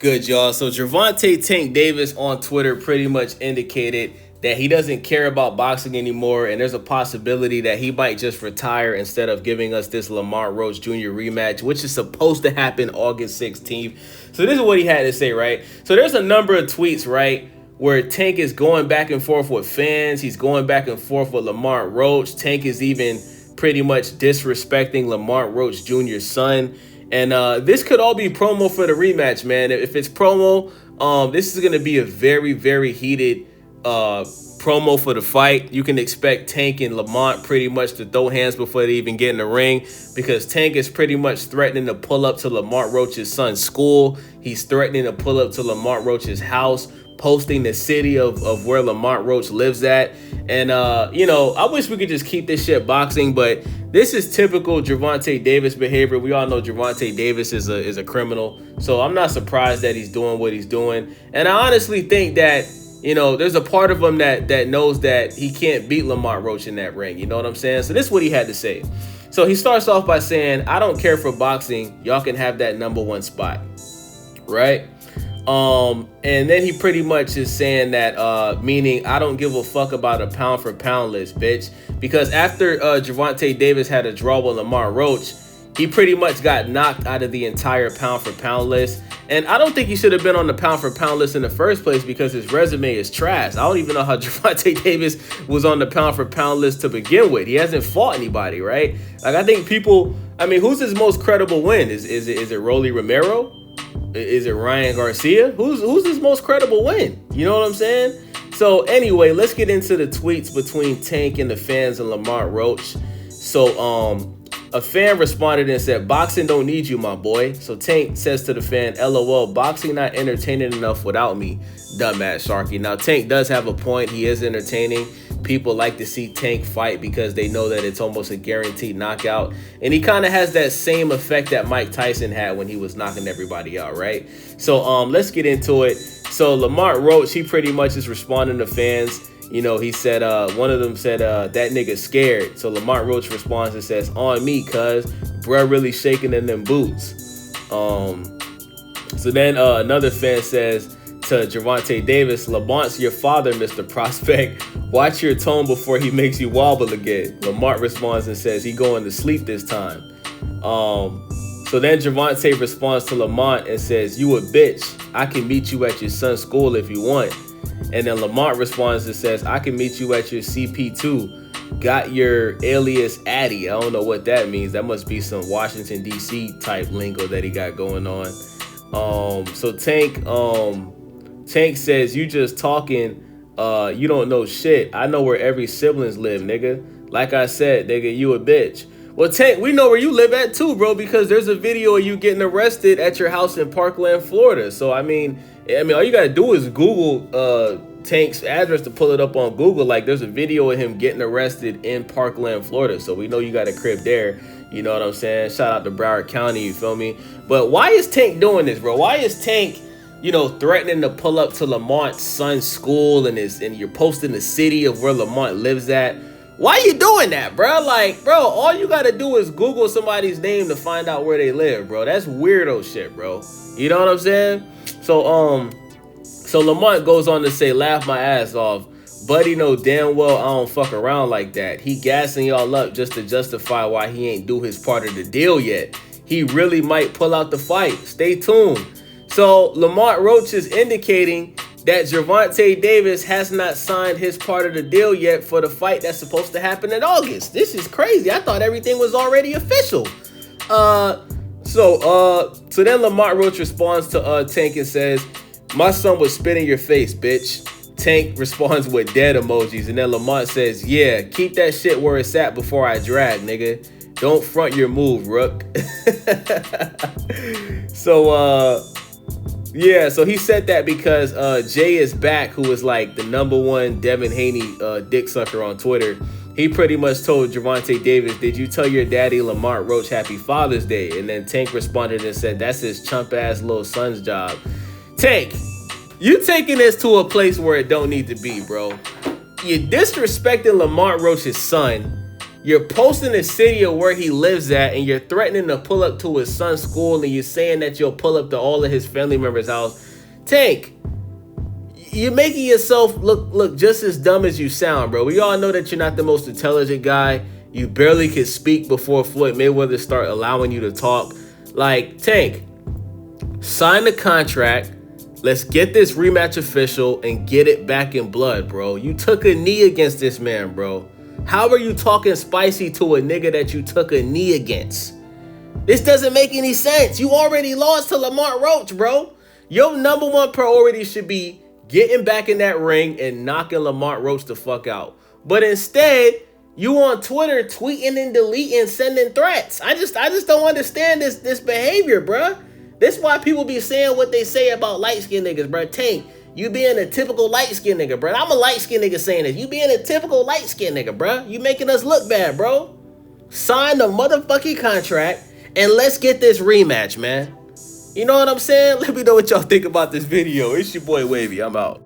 Good, y'all. So Gervonta Tank Davis on Twitter pretty much indicated that he doesn't care about boxing anymore, and there's a possibility that he might just retire instead of giving us this Lamont Roach Jr. rematch, which is supposed to happen August 16th. So this is what he had to say, right? So there's a number of tweets, right, where Tank is going back and forth with fans. He's going back and forth with Lamont Roach. Tank is even pretty much disrespecting Lamont Roach Jr.'s son. And this could all be promo for the rematch, man. If it's promo, this is going to be a very, very heated promo for the fight. You can expect Tank and Lamont pretty much to throw hands before they even get in the ring, because Tank is pretty much threatening to pull up to Lamont Roach's son's school. He's threatening to pull up to Lamont Roach's house, posting the city of where Lamont Roach lives at. And, I wish we could just keep this shit boxing, but this is typical Gervonta Davis behavior. We all know Gervonta Davis is a criminal, so I'm not surprised that he's doing what he's doing. And I honestly think that, there's a part of him that knows that he can't beat Lamont Roach in that ring. You know what I'm saying? So this is what he had to say. So he starts off by saying, "I don't care for boxing. Y'all can have that number one spot." Right? And then he pretty much is saying that, meaning I don't give a fuck about a pound for pound list, bitch. Because after Gervonta Davis had a draw with Lamont Roach, he pretty much got knocked out of the entire pound for pound list. And I don't think he should have been on the pound for pound list in the first place, because his resume is trash. I don't even know how Gervonta Davis was on the pound for pound list to begin with. He hasn't fought anybody, right? Like, I think who's his most credible win? Is it Rolly Romero? Is it Ryan Garcia? Who's his most credible win? You know what I'm saying? So anyway, let's get into the tweets between Tank and the fans and Lamont Roach. So a fan responded and said, "Boxing don't need you, my boy." So Tank says to the fan, "LOL, boxing not entertaining enough without me, dumbass Sharky." Now Tank does have a point. He is entertaining. People like to see Tank fight because they know that it's almost a guaranteed knockout. And he kind of has that same effect that Mike Tyson had when he was knocking everybody out, right? So let's get into it. So Lamont Roach, he pretty much is responding to fans. He said, one of them said, "That nigga scared." So Lamont Roach responds and says, "On me, cuz, bruh really shaking in them boots." So then another fan says to Gervonta Davis, "Lamont's your father, Mr. Prospect. Watch your tone before he makes you wobble again." Lamont responds and says, "He going to sleep this time." So then Gervonta responds to Lamont and says, "You a bitch. I can meet you at your son's school if you want." And then Lamont responds and says, "I can meet you at your CP2. Got your alias Addy." I don't know what that means. That must be some Washington, D.C. type lingo that he got going on. So Tank says, "You just talking. You don't know shit. I know where every siblings live, nigga. Like I said, nigga, you a bitch." Well, Tank, we know where you live at too, bro, because there's a video of you getting arrested at your house in Parkland, Florida. So, I mean, all you got to do is Google Tank's address to pull it up on Google. Like, there's a video of him getting arrested in Parkland, Florida. So we know you got a crib there. You know what I'm saying? Shout out to Broward County, you feel me? But why is Tank doing this, bro? Why is Tank, threatening to pull up to Lamont's son's school and you're posting the city of where Lamont lives at? Why you doing that, bro? Like, bro, all you gotta do is Google somebody's name to find out where they live, bro. That's weirdo shit, bro. You know what I'm saying? So Lamont goes on to say, "Laugh my ass off. Buddy know damn well I don't fuck around like that. He gassing y'all up just to justify why he ain't do his part of the deal yet. He really might pull out the fight. Stay tuned." So Lamont Roach is indicating that Gervonta Davis has not signed his part of the deal yet for the fight that's supposed to happen in August. This is crazy. I thought everything was already official. So then Lamont Roach responds to Tank and says, "My son would spit in your face, bitch." Tank responds with dead emojis, and then Lamont says, "Yeah, keep that shit where it's at before I drag, nigga. Don't front your move, Rook." So he said that because Jay is back, who is like the #1 Devin Haney dick sucker on Twitter. He pretty much told Gervonta Davis, "Did you tell your daddy Lamont Roach Happy Father's Day?" And then Tank responded and said, "That's his chump ass little son's job." Tank, you taking this to a place where it don't need to be, bro. You disrespecting Lamont Roach's son, You're posting the city of where he lives at, and you're threatening to pull up to his son's school, and you're saying that you'll pull up to all of his family members' house. Tank, you're making yourself look just as dumb as you sound, bro. We all know that you're not the most intelligent guy. You barely could speak before Floyd Mayweather start allowing you to talk. Like, Tank, sign the contract. Let's get this rematch official and get it back in blood, bro. You took a knee against this man, bro. How are you talking spicy to a nigga that you took a knee against? This doesn't make any sense. You already lost to Lamont Roach, bro. Your number one priority should be getting back in that ring and knocking Lamont Roach the fuck out. But instead, you on Twitter tweeting and deleting, sending threats. I just don't understand this behavior, bruh. This is why people be saying what they say about light-skinned niggas, bruh. Tank, you being a typical light-skinned nigga, bruh. I'm a light-skinned nigga saying this. You being a typical light-skinned nigga, bruh. You making us look bad, bro. Sign the motherfucking contract and let's get this rematch, man. You know what I'm saying? Let me know what y'all think about this video. It's your boy Wavy. I'm out.